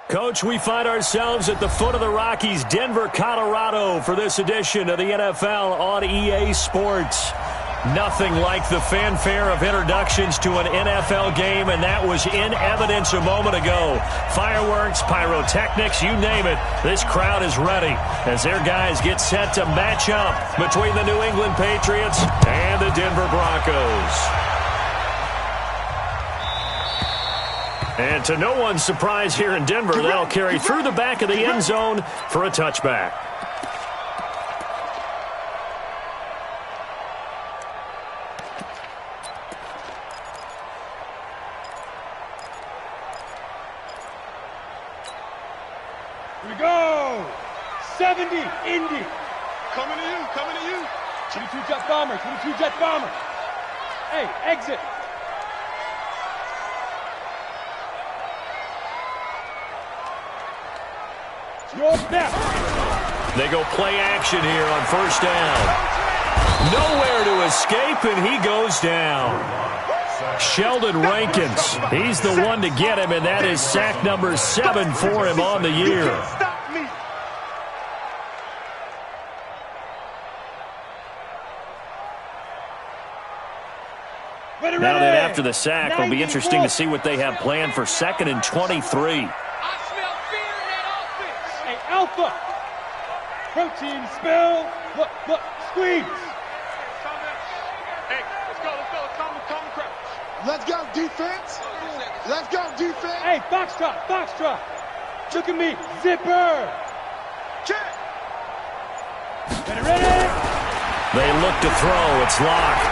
Coach, we find ourselves at the foot of the Rockies, Denver, Colorado, for this edition of the NFL on EA Sports. Nothing like the fanfare of introductions to an NFL game, and that was in evidence a moment ago. Fireworks, pyrotechnics, you name it. This crowd is ready as their guys get set to match up between the New England Patriots and the Denver Broncos. And to no one's surprise here in Denver, that'll carry through the back of the end zone for a touchback. Here we go! 70, Indy. Coming to you, coming to you. 22 jet bomber, 22 jet bomber. Hey, exit. They go play action here on first down. Nowhere to escape, and he goes down. Sheldon Rankins, he's the one to get him, and that is sack number 7 for him on the year. Now then, after the sack, it'll be interesting to see what they have planned for 2nd and 23. Alpha. Protein spill. Look, squeeze. Hey, let's go. Calm the crouch. Let's go, defense. Let's go, defense. Hey, foxtrot. Look at me, zipper. Check. Ready. They look to throw. It's locked.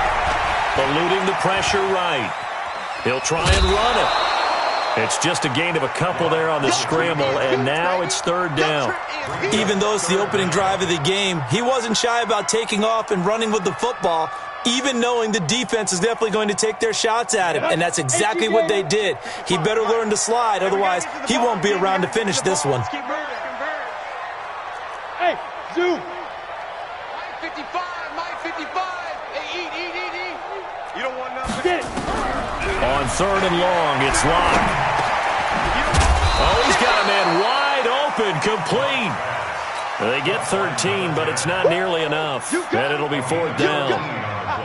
Eluding the pressure right. He'll try and run it. It's just a gain of a couple there on the scramble, and now it's 3rd down. Even though it's the opening drive of the game, he wasn't shy about taking off and running with the football, even knowing the defense is definitely going to take their shots at him, and that's exactly what they did. He better learn to slide, otherwise he won't be around to finish this one. Hey, zoom. Mike 55. Hey, eat. You don't want nothing. Get it. On 3rd and long, it's locked. Oh, he's got a man wide open, complete. They get 13, but it's not nearly enough, and it'll be 4th down.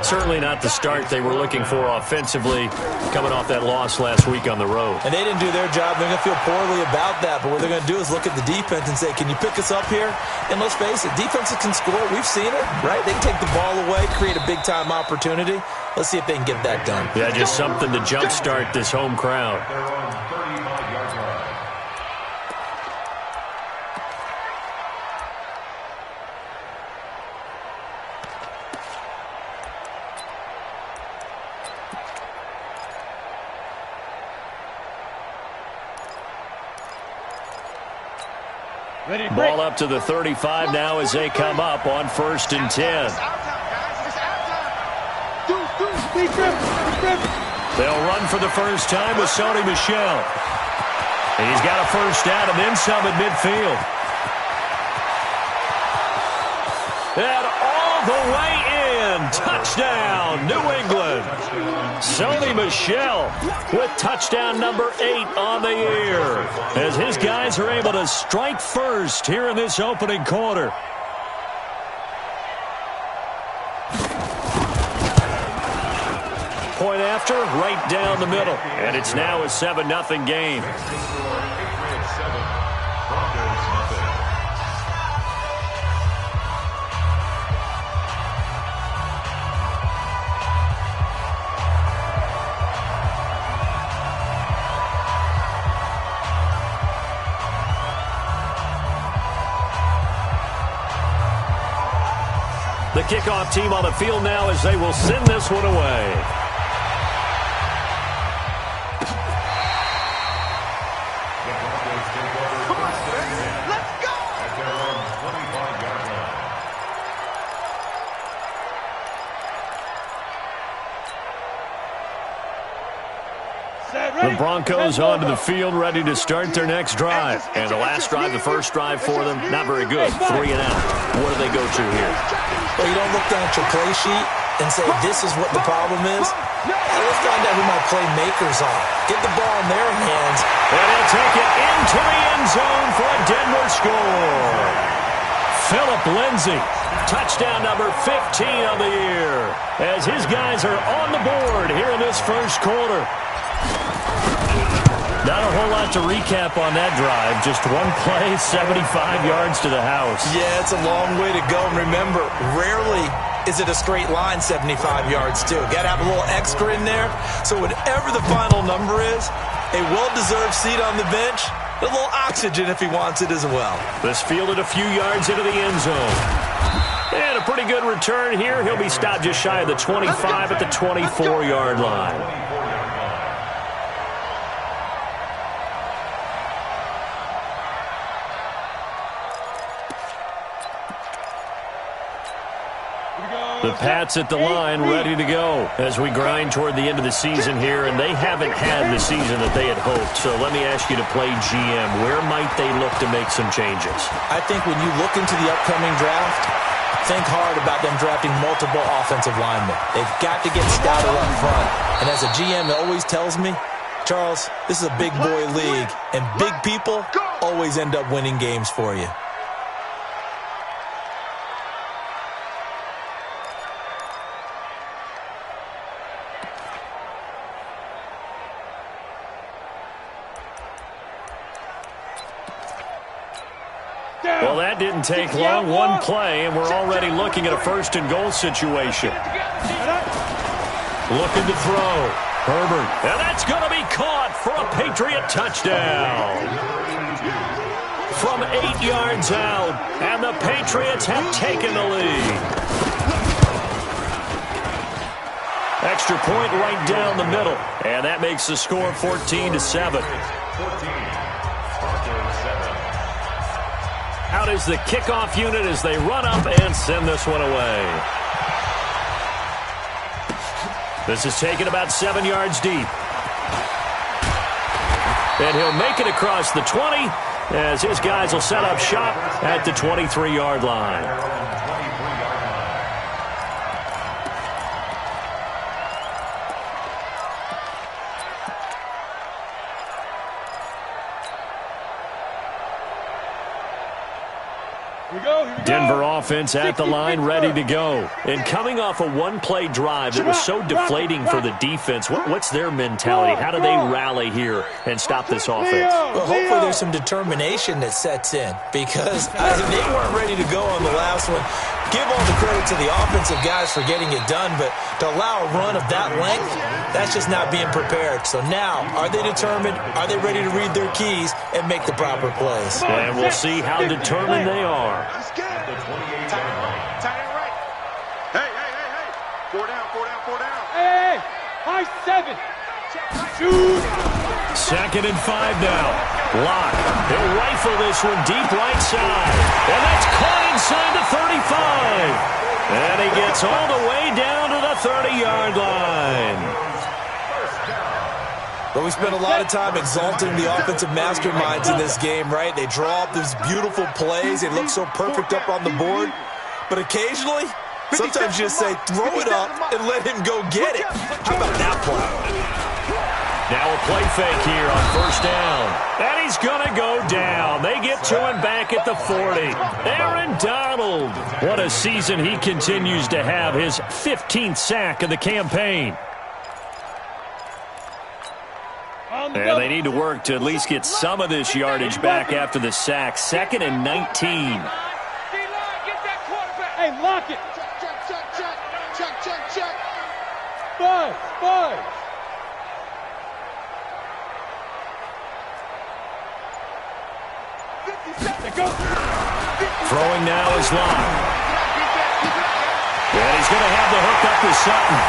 Certainly not the start they were looking for offensively, coming off that loss last week on the road. And they didn't do their job. They're going to feel poorly about that, but what they're going to do is look at the defense and say, can you pick us up here? And let's face it, defenses can score. We've seen it, right? They can take the ball away, create a big-time opportunity. Let's see if they can get that done. Yeah, just something to jumpstart this home crowd. Ball up to the 35 now as they come up on 1st and 10. They'll run for the first time with Sony Michel. And he's got a first down and then some at midfield. And all the way in. Touchdown, New England. Sony Michel with touchdown number 8 on the year as his guys are able to strike first here in this opening quarter. Point after, right down the middle. And it's now a 7-0 game. The kickoff team on the field now as they will send this one away. The Broncos onto the field, ready to start their next drive. And the last drive, the first drive for them, not very good. 3 and out. What do they go to here? Well, you don't look down at your play sheet. and say this is what the problem is? Let's find out who my playmakers are. Get the ball in their hands. And he'll take it into the end zone for a Denver score. Phillip Lindsay, touchdown number 15 of the year, as his guys are on the board here in this first quarter. Not a whole lot to recap on that drive. Just one play, 75 yards to the house. Yeah, it's a long way to go. And remember, rarely is it a straight line 75 yards, too. Got to have a little extra in there. So whatever the final number is, a well-deserved seat on the bench, a little oxygen if he wants it as well. This fielded a few yards into the end zone. And a pretty good return here. He'll be stopped just shy of the 25 at the 24-yard line. The Pats at the line, ready to go as we grind toward the end of the season here, and they haven't had the season that they had hoped. So let me ask you to play GM. Where might they look to make some changes? I think when you look into the upcoming draft, think hard about them drafting multiple offensive linemen. They've got to get stouter up front. And as a GM, it always tells me, Charles, this is a big boy league, and big people always end up winning games for you. Well, that didn't take long. One play, and we're already looking at a first-and-goal situation. Looking to throw. Herbert. And that's going to be caught for a Patriot touchdown. From 8 yards out, and the Patriots have taken the lead. Extra point right down the middle, and that makes the score 14-7. Out is the kickoff unit as they run up and send this one away. This is taken about 7 yards deep. And he'll make it across the 20 as his guys will set up shop at the 23-yard line. Denver offense at the line, ready to go. And coming off a one-play drive that was so deflating for the defense, what's their mentality? How do they rally here and stop this offense? Well, hopefully there's some determination that sets in, because they weren't ready to go on the last one. Give all the credit to the offensive guys for getting it done, but to allow a run of that length, that's just not being prepared. So now, are they determined? Are they ready to read their keys and make the proper plays? And we'll see how determined they are. Tight end right. Hey. 4 down. Hey. High 7. Shoot. 2nd and 5 now. Lock. He'll rifle this one deep right side. And that's caught inside the 35. And he gets all the way down to the 30-yard line. But we spent a lot of time exalting the offensive masterminds in this game, right? They draw up these beautiful plays. They look so perfect up on the board. But occasionally, sometimes you just say, throw it up and let him go get it. How about that play? Now a play fake here on first down. And he's going to go down. They get to him back at the 40. Aaron Donald. What a season he continues to have. His 15th sack of the campaign. And they need to work to at least get some of this yardage back after the sack. 2nd and 19. Hey, lock it. Check. Five. Throwing now is Locke. And he's going to have the hook up to Sutton.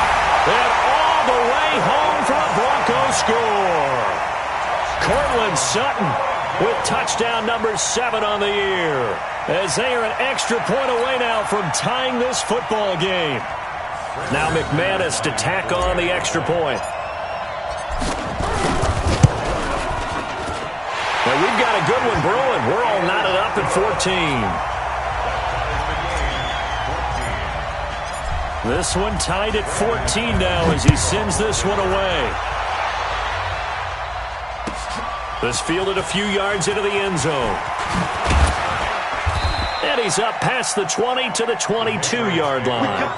And all the way home for a Broncos score. Cortland Sutton with touchdown number 7 on the year. As they are an extra point away now from tying this football game. Now McManus to tack on the extra point. Now we've got a good one brewing. We're all knotted up at 14. This one tied at 14 now as he sends this one away. This fielded a few yards into the end zone. And he's up past the 20 to the 22-yard line.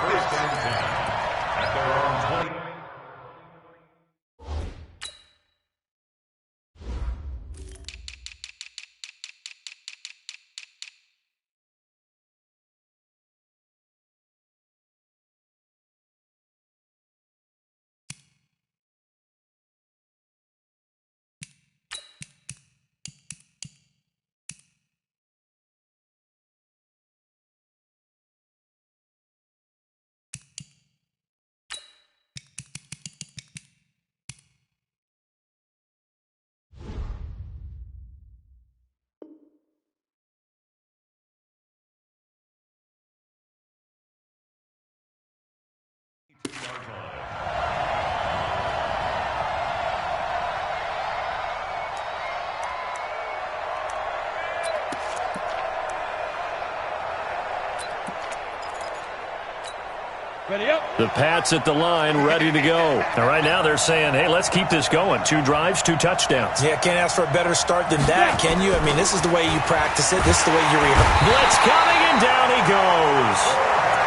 The Pats at the line, ready to go. And right now they're saying, hey, let's keep this going. 2 drives, 2 touchdowns. Yeah, can't ask for a better start than that, can you? I mean, this is the way you practice it. This is the way you rehearse. Blitz coming, and down he goes.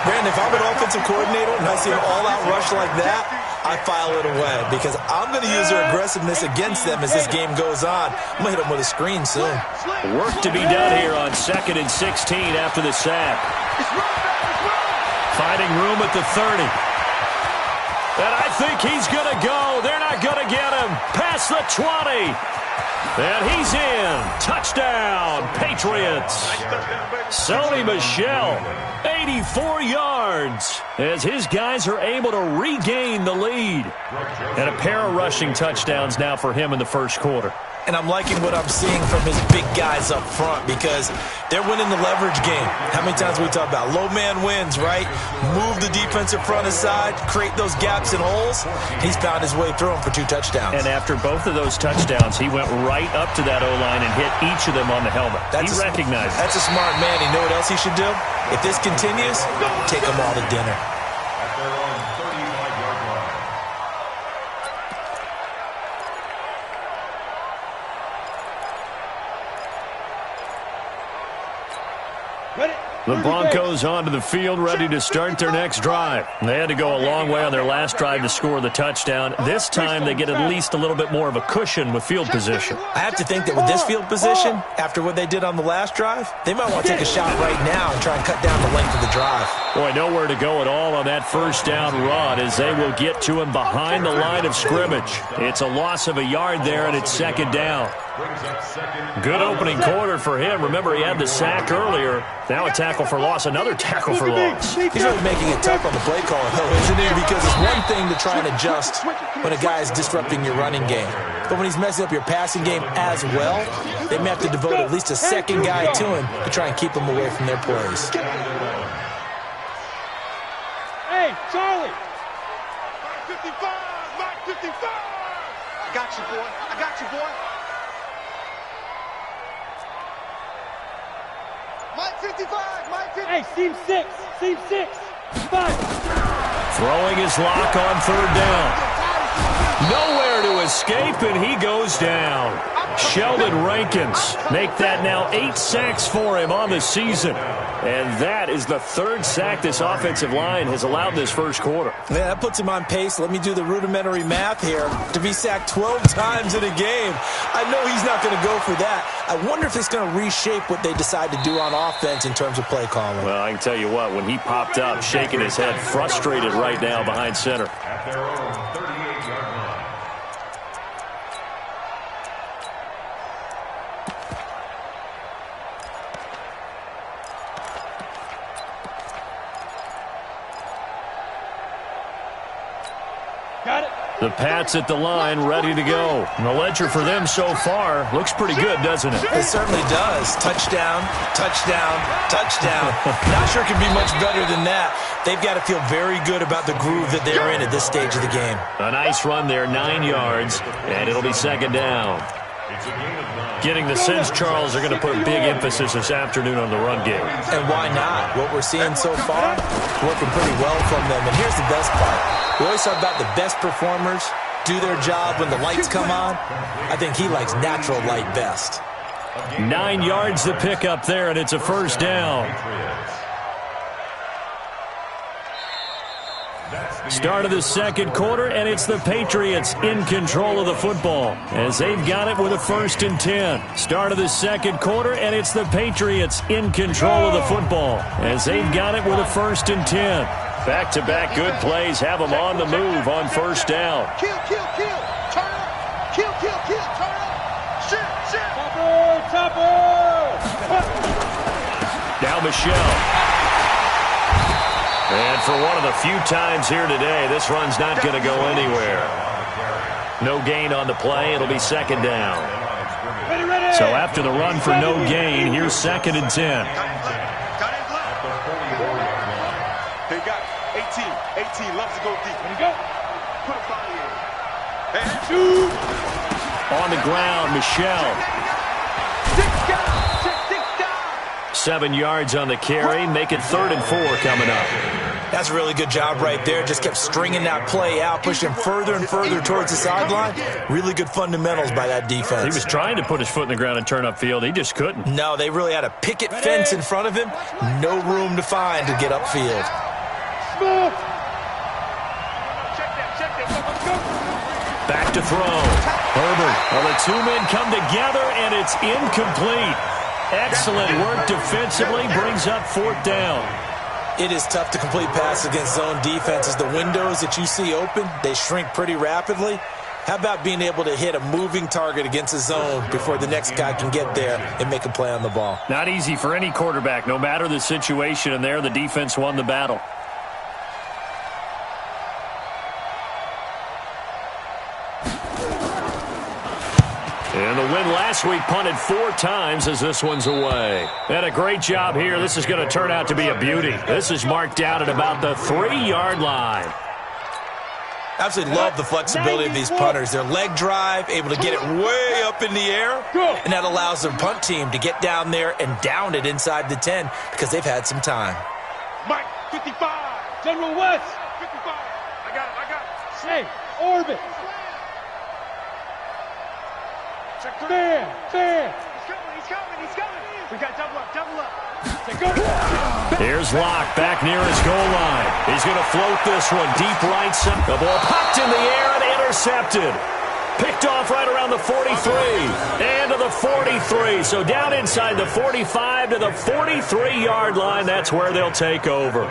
Brandon, if I'm an offensive coordinator and I see an all-out rush like that, I file it away because I'm going to use their aggressiveness against them as this game goes on. I'm going to hit them with a screen soon. Work to be done here on 2nd and 16 after the sack. Finding room at the 30. And I think he's going to go. They're not going to get him. Past the 20. And he's in. Touchdown, Patriots. Sony Michel, 84 yards, as his guys are able to regain the lead. And a pair of rushing touchdowns now for him in the first quarter. And I'm liking what I'm seeing from his big guys up front because they're winning the leverage game. How many times we talk about low man wins, right? Move the defensive front aside, create those gaps and holes. He's found his way through them for 2 touchdowns. And after both of those touchdowns, he went right up to that O-line and hit each of them on the helmet. He recognized it. That's a smart man. You know what else he should do? If this continues, take them all to dinner. The Broncos onto the field, ready to start their next drive. They had to go a long way on their last drive to score the touchdown. This time they get at least a little bit more of a cushion with field position. I have to think that with this field position, after what they did on the last drive, they might want to take a shot right now and try and cut down the length of the drive. Boy, nowhere to go at all on that first down run as they will get to him behind the line of scrimmage. It's a loss of a yard there, and it's 2nd down. Good opening quarter for him. Remember, he had the sack earlier. Now a tackle for loss, another tackle for loss. He's really making it tough on the play caller, though, isn't he? Because it's one thing to try and adjust when a guy is disrupting your running game. But when he's messing up your passing game as well, they may have to devote at least a second guy to him to try and keep him away from their plays. Hey, Charlie! 55! Mike 55! I got you, boy. I got you, boy. Mike 55! Mike 55! Hey, seam 6! Seam 6! 5! Throwing his lock on 3rd down. Nowhere to escape, and he goes down. Sheldon Rankins make that now 8 sacks for him on the season. And that is the 3rd sack this offensive line has allowed this first quarter. Yeah, that puts him on pace. Let me do the rudimentary math here. To be sacked 12 times in a game, I know he's not going to go for that. I wonder if it's going to reshape what they decide to do on offense in terms of play calling. Well, I can tell you what, when he popped up, shaking his head, frustrated right now behind center. Got it. The Pats at the line, ready to go. And the ledger for them so far looks pretty good, doesn't it? It certainly does. Touchdown, touchdown, touchdown. Not sure it can be much better than that. They've got to feel very good about the groove that they're in at this stage of the game. A nice run there, 9 yards, and it'll be 2nd down. Getting the sense, Charles, are going to put a big emphasis this afternoon on the run game. And why not? What we're seeing so far, working pretty well from them. And here's the best part. We always talk about the best performers do their job when the lights come on. I think he likes natural light best. 9 yards to pick up there, and it's a first down. Start of the second quarter, and it's the Patriots in control of the football as they've got it with a 1st and 10. Start of the second quarter, and it's the Patriots in control of the football as they've got it with a 1st and 10. Back-to-back good plays have them on the move on first down. Kill, kill, kill. Turn up. Kill, kill, kill. Turn up. Shit, shit. Topper. Now Michelle. And for one of the few times here today, this run's not going to go anywhere. No gain on the play. It'll be second down. So after the run for no gain, here's 2nd and 10. They got 18. 18 loves to go deep. There you go. Put a body in. And Shoot. On the ground, Michelle. 7 yards on the carry. Make it 3rd and 4 coming up. That's a really good job right there. Just kept stringing that play out, pushing further and further towards the sideline. Really good fundamentals by that defense. He was trying to put his foot in the ground and turn upfield. He just couldn't. No, they really had a picket fence in front of him. No room to find to get upfield. Back to throw. Herbert. Well, the two men come together, and it's incomplete. Excellent work defensively. Brings up 4th down. It is tough to complete passes against zone defenses. The windows that you see open, they shrink pretty rapidly. How about being able to hit a moving target against a zone before the next guy can get there and make a play on the ball? Not easy for any quarterback, no matter the situation, and there the defense won the battle. And the win last week punted 4 times as this one's away. And a great job here. This is going to turn out to be a beauty. This is marked out at about the 3-yard line. Absolutely love the flexibility of these punters. Their leg drive, able to get it way up in the air, and that allows their punt team to get down there and down it inside the 10 because they've had some time. Mike, 55. General West. 55. I got it. Hey, orbit. Fan. He's coming. We got double up. Here's Locke back near his goal line. He's going to float this one deep right side. The ball popped in the air and intercepted. Picked off right around the 43 and to the 43. So down inside the 45 to the 43-yard line. That's where they'll take over.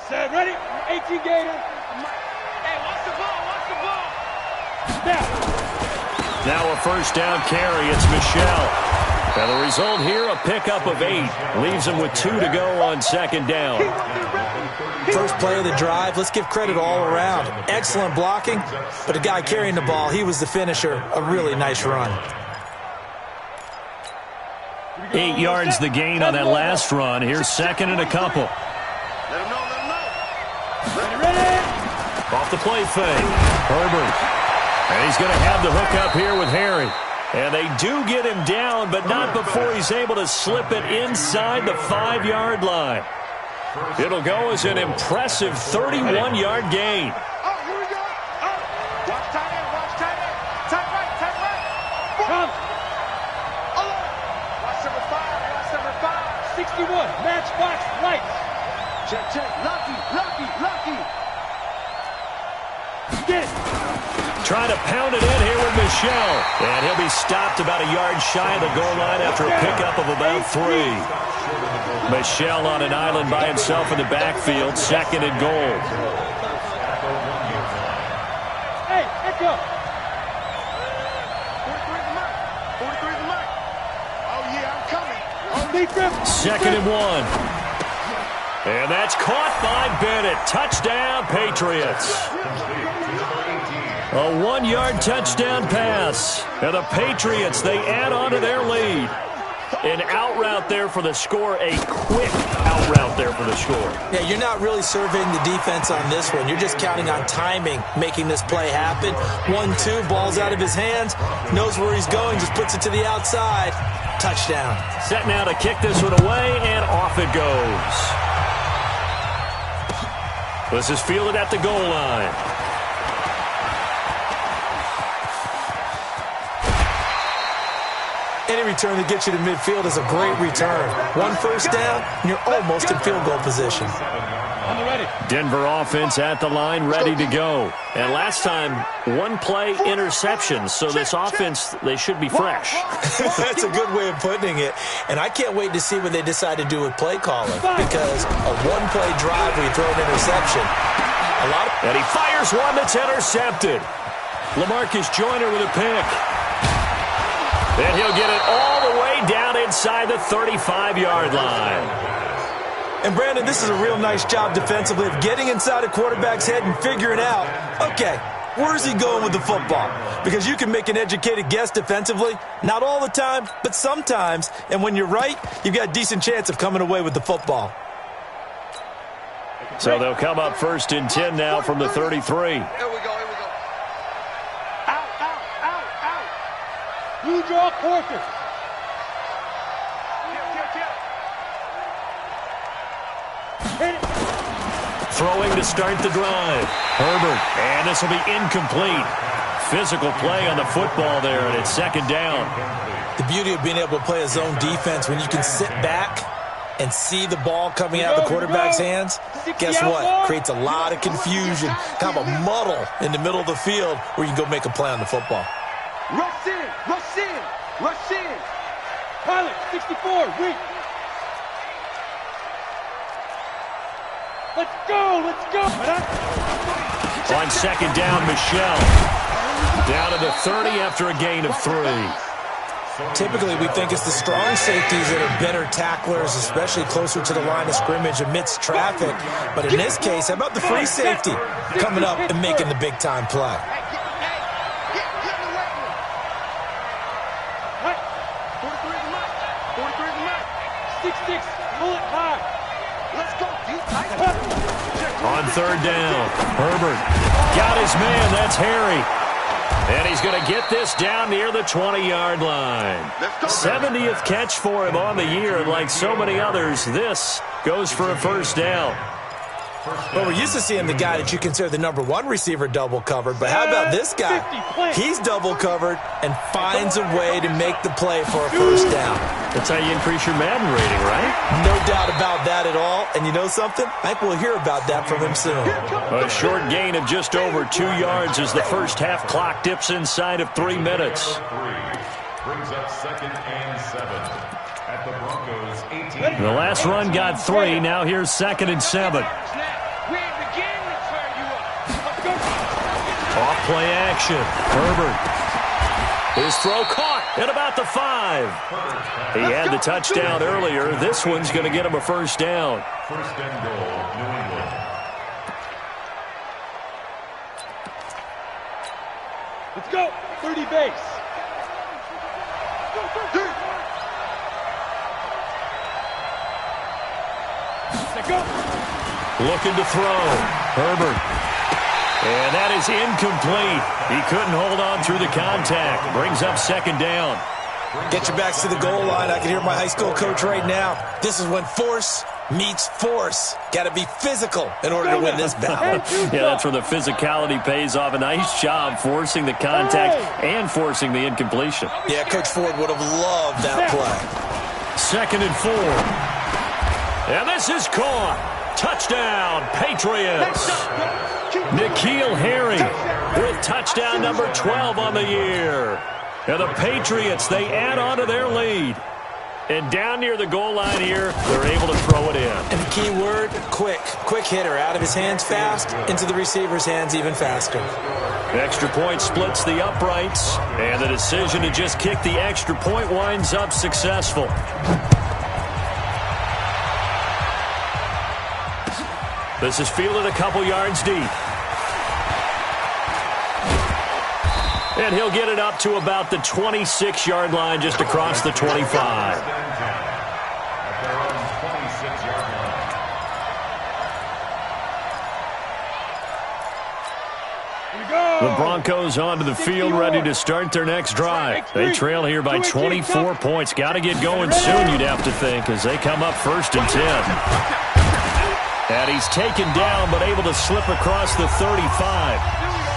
Set, ready? 18 Gators. Hey, watch the ball. Now a first down carry. It's Michelle. And the result here, a pickup of 8. Leaves them with 2 to go on 2nd down. First play of the drive, let's give credit all around. Excellent blocking, but the guy carrying the ball, he was the finisher. A really nice run. 8 yards the gain on that last run. Here's 2nd and a couple. Let him know. Ready. Off the play fake. Herbert. And he's going to have the hook up here with Harry. And they do get him down, but not before he's able to slip it inside the 5-yard line. It'll go as an impressive 31-yard gain. Oh, here we go. Oh, watch tight end. Tight right. Come. Watch number 5. 61. Matchbox lights. Check. Lucky. Get it. Trying to pound it in here with Michelle. And he'll be stopped about a yard shy of the goal line after a pickup of about 3. Michelle on an island by himself in the backfield. 2nd and goal. Hey, echo. 43 the mark. Oh, yeah, I'm coming. 2nd and 1. And that's caught by Bennett. Touchdown, Patriots. A 1-yard touchdown pass. And the Patriots, they add on to their lead. An out route there for the score, a quick out route there for the score. Yeah, you're not really surveying the defense on this one. You're just counting on timing, making this play happen. 1-2, ball's out of his hands, knows where he's going, just puts it to the outside. Touchdown. Set now to kick this one away, and off it goes. This is fielded at the goal line. Any return that gets you to midfield is a great return. One first down, and you're almost in field goal position. Denver offense at the line, ready to go. And last time, one play interception, so this offense, they should be fresh. That's a good way of putting it. And I can't wait to see what they decide to do with play calling, because a one-play drive where you throw an interception, and he fires one that's intercepted. LaMarcus Joyner with a pick. And he'll get it all the way down inside the 35-yard line. And, Brandon, this is a real nice job defensively of getting inside a quarterback's head and figuring out, okay, where's he going with the football? Because you can make an educated guess defensively, not all the time, but sometimes. And when you're right, you've got a decent chance of coming away with the football. So they'll come up 1st and 10 now from the 33. Here we go. Blue draw quarter. Throwing to start the drive. Herbert, and this will be incomplete. Physical play on the football there, and it's 2nd down. The beauty of being able to play a zone defense when you can sit back and see the ball coming out of the quarterback's hands, guess what? Creates a lot of confusion, kind of a muddle in the middle of the field where you can go make a play on the football. Rush in, rush in, rush in. Pilot, 64, wait. Let's go, let's go. On 2nd down, Michelle. Down to the 30 after a gain of 3. Typically, we think it's the strong safeties that are better tacklers, especially closer to the line of scrimmage amidst traffic. But in this case, how about the free safety coming up and making the big-time play? On 3rd down, Herbert got his man. That's Harry. And he's going to get this down near the 20-yard line. 70th catch for him on the year, and like so many others, this goes for a 1st down. Well, we're used to seeing the guy that you consider the #1 receiver double covered, but how about this guy? He's double covered and finds a way to make the play for a 1st down. That's how you increase your Madden rating, right? No doubt about that at all. And you know something? I think we'll hear about that from him soon. A short gain of just over 2 yards as the first half clock dips inside of 3 minutes. Brings up 2nd and 7 at the Broncos 18. The last run got 3. Now here's 2nd and 7. Off play action. Herbert. His throw caught at about the 5. He had the touchdown earlier. This one's going to get him a 1st down. 1st and goal, New England. Let's go. 30 base. Let's go. Looking to throw. Herbert. And that is incomplete. He couldn't hold on through the contact. Brings up 2nd down. Get your backs to the goal line. I can hear my high school coach right now. This is when force meets force. Got to be physical in order to win this battle. Yeah, that's where the physicality pays off. A nice job forcing the contact and forcing the incompletion. Yeah, Coach Ford would have loved that play. 2nd and 4. And this is caught. Touchdown, Patriots. N'Keal Harry with touchdown number 12 on the year. And the Patriots, they add on to their lead. And down near the goal line here, they're able to throw it in. And the key word, quick. Quick hitter. Out of his hands fast, into the receiver's hands even faster. Extra point splits the uprights. And the decision to just kick the extra point winds up successful. This is fielded a couple yards deep. And he'll get it up to about the 26-yard line, just across the 25. The Broncos onto the field, ready to start their next drive. They trail here by 24 points. Got to get going soon, you'd have to think, as they come up 1st and 10. And he's taken down, but able to slip across the 35.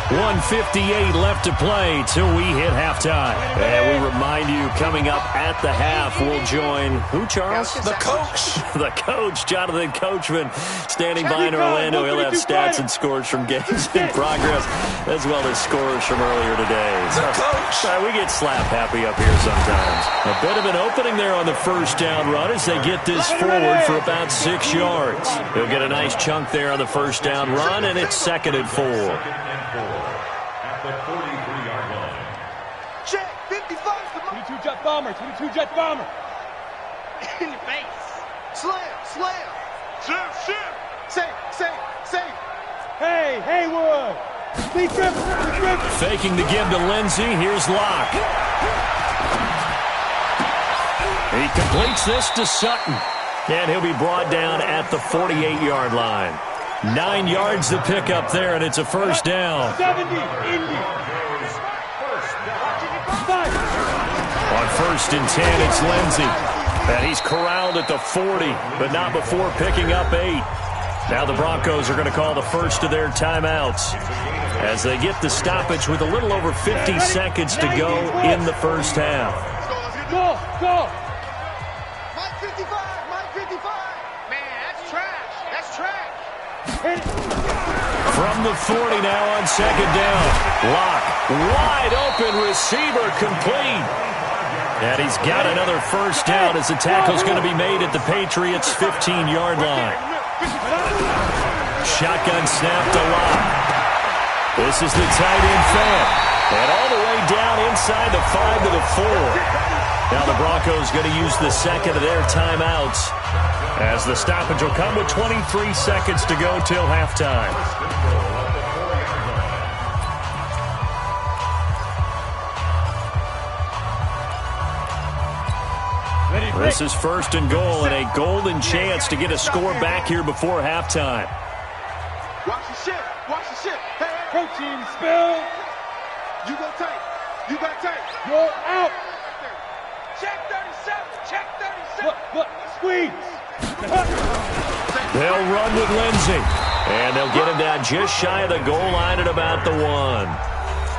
1:58 left to play till we hit halftime. And we remind you, coming up at the half, we'll join who, Charles? The coach. The coach, Jonathan Coachman, standing by in Orlando. He'll have stats and scores from games in progress, as well as scores from earlier today. The coach. We get slap happy up here sometimes. A bit of an opening there on the first down run as they get this forward for about 6 yards. He'll get a nice chunk there on the first down run, and it's 2nd and 4. At the 43-yard line. Check, 55. 22 jet bomber, 22 jet bomber. In your face. Slam. Safe. Hey, Haywood. Please trip. Faking the give to Lindsey. Here's Locke. He completes this to Sutton. And he'll be brought down at the 48-yard line. 9 yards to pick up there, and it's a first down. 70, Indy. On 1st and 10, it's Lindsey. And he's corralled at the 40, but not before picking up 8. Now the Broncos are going to call the first of their timeouts as they get the stoppage with a little over 50 seconds to go in the first half. Go. Mike 55. Man, that's trash. From the 40 now on 2nd down. Locke, wide open receiver, complete. And he's got another first down as the tackle's going to be made at the Patriots' 15-yard line. Shotgun snap to Locke. This is the tight end fan. And all the way down inside the 5 to the 4. Now the Broncos going to use the second of their timeouts, as the stoppage will come with 23 seconds to go till halftime. This is 1st and goal, and a golden chance to get a score back here before halftime. Watch the ship. Hey. Protein spill. You go tight. Go out. Check 37. Look. Squeeze. They'll run with Lindsey, and they'll get him down just shy of the goal line at about the 1.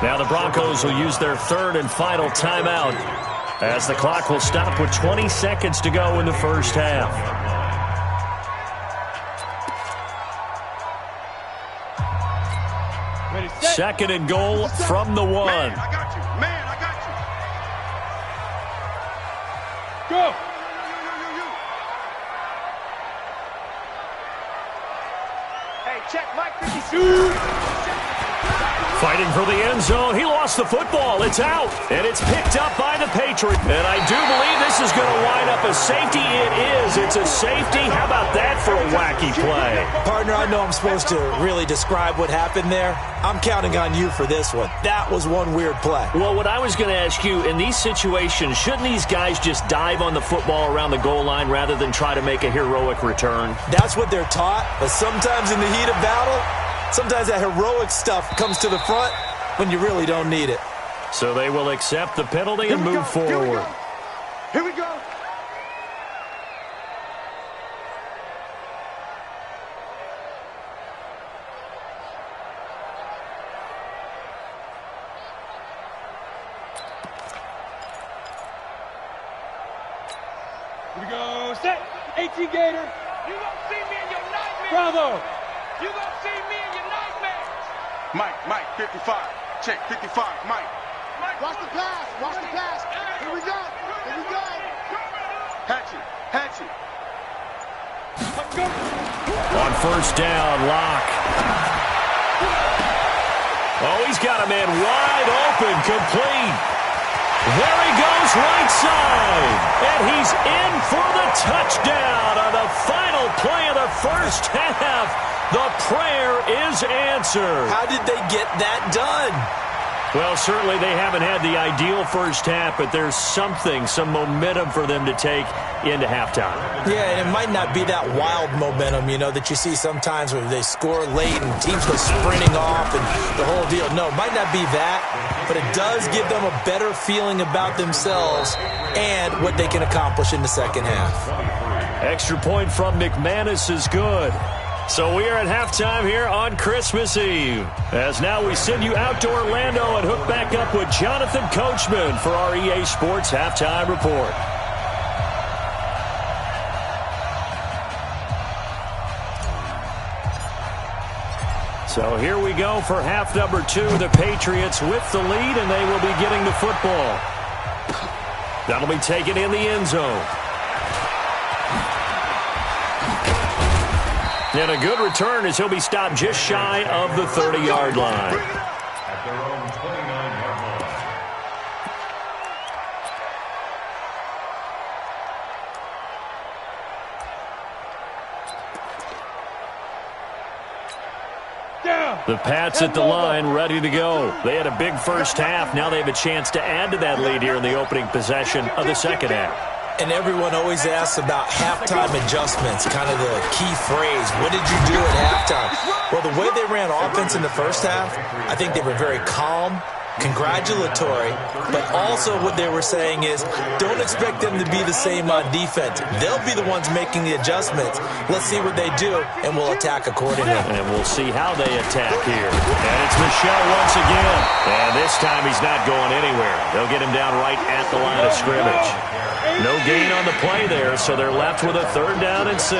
Now the Broncos will use their 3rd and final timeout, as the clock will stop with 20 seconds to go in the first half. Ready, set. 2nd and goal from the 1. Man, I got you. Go. Hey, check Mike 52. Fighting for the end zone. He lost the football. It's out. And it's picked up by the Patriots. And I do believe this is going to wind up a safety. It is. It's a safety. How about that for a wacky play? Partner, I know I'm supposed to really describe what happened there. I'm counting on you for this one. That was one weird play. Well, what I was going to ask you, in these situations, shouldn't these guys just dive on the football around the goal line rather than try to make a heroic return? That's what they're taught. But sometimes in the heat of battle, sometimes that heroic stuff comes to the front when you really don't need it. So they will accept the penalty and move forward. Here we go. Here we go. Set. 18 Gator. You gonna see me in your nightmares. Bravo. You gonna see me in your nightmares. Mike, 55. Check 55, Mike. Watch the pass. Here we go. Hatchet. On first down, Locke. Oh, he's got a man wide open, complete. There he goes, right side. And he's in for the touchdown on the final play of the first half. The prayer is answered. How did they get that done? Well, certainly they haven't had the ideal first half, but there's some momentum for them to take into halftime. Yeah, and it might not be that wild momentum, that you see sometimes where they score late and teams go sprinting off and the whole deal. No, it might not be that, but it does give them a better feeling about themselves and what they can accomplish in the second half. Extra point from McManus is good. So we are at halftime here on Christmas Eve. As now we send you out to Orlando and hook back up with Jonathan Coachman for our EA Sports Halftime Report. So here we go for half number 2. The Patriots with the lead, and they will be getting the football. That'll be taken in the end zone. And a good return as he'll be stopped just shy of the 30-yard line. At their own 29-yard line. The Pats at the line, ready to go. They had a big first half. Now they have a chance to add to that lead here in the opening possession of the second half. And everyone always asks about halftime adjustments, kind of the key phrase. What did you do at halftime? Well, the way they ran offense in the first half, I think they were very calm, congratulatory, but also what they were saying is don't expect them to be the same on defense. They'll be the ones making the adjustments. Let's see what they do, and we'll attack accordingly. And we'll see how they attack here. And it's Michel once again. And this time he's not going anywhere. They'll get him down right at the line of scrimmage. No gain on the play there, so they're left with a 3rd down and 6.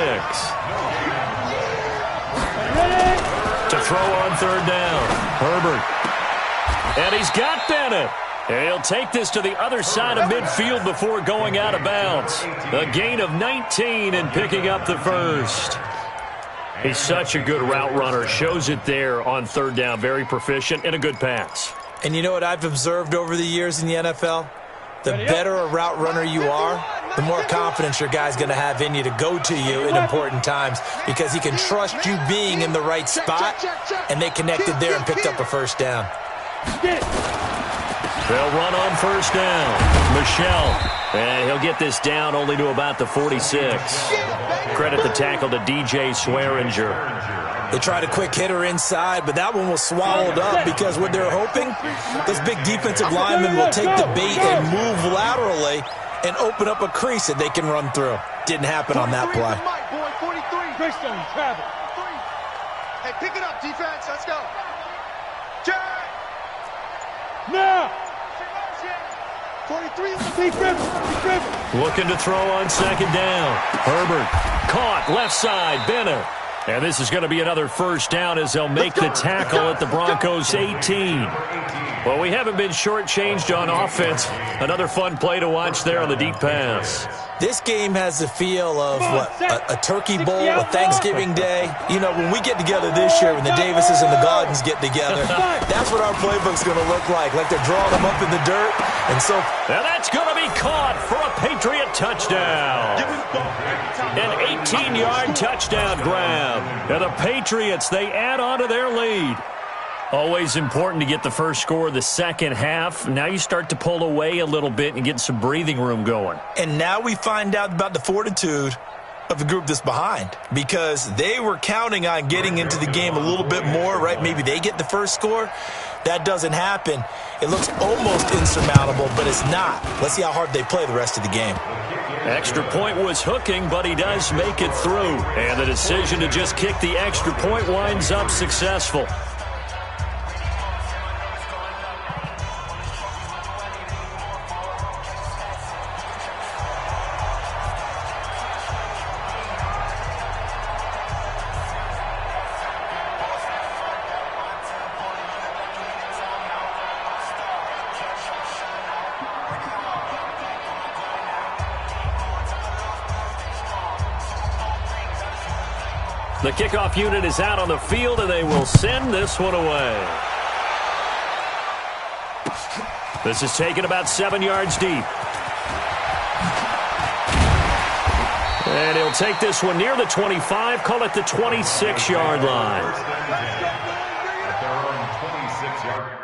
To throw on 3rd down, Herbert. And he's got Bennett. And he'll take this to the other side of midfield before going out of bounds. A gain of 19 and picking up the first. He's such a good route runner. Shows it there on 3rd down. Very proficient and a good pass. And you know what I've observed over the years in the NFL? The better a route runner you are, the more confidence your guy's going to have in you to go to you in important times because he can trust you being in the right spot, and they connected there and picked up a first down. They'll run on first down. Michel, and he'll get this down only to about the 46. Credit the tackle to DJ Swearinger. They tried a quick hitter inside, but that one was swallowed up because what they're hoping, this big defensive lineman will take the bait and move laterally and open up a crease that they can run through. Didn't happen on that play. Hey, pick it up, defense. Let's go. Now! 43. Looking to throw on 2nd down. Herbert caught left side. Bennett. And this is going to be another first down as they'll make the tackle at the Broncos 18. Well, we haven't been shortchanged on offense. Another fun play to watch there on the deep pass. This game has the feel of, a turkey bowl, a Thanksgiving Day. When we get together this year, when the Davises and the Gaudens get together, that's what our playbook's going to look like they're drawing them up in the dirt. And so now that's going to be caught for a Patriot touchdown. An 18-yard touchdown grab. And the Patriots, they add on to their lead. Always important to get the first score of the second half. Now you start to pull away a little bit and get some breathing room going. And now we find out about the fortitude of the group that's behind because they were counting on getting into the game a little bit more, right? Maybe they get the first score. That doesn't happen. It looks almost insurmountable, but it's not. Let's see how hard they play the rest of the game. Extra point was hooking, but he does make it through. And the decision to just kick the extra point winds up successful. The kickoff unit is out on the field, and they will send this one away. This is taken about 7 yards deep. And he'll take this one near the 25, call it the 26-yard line. At their own 26-yard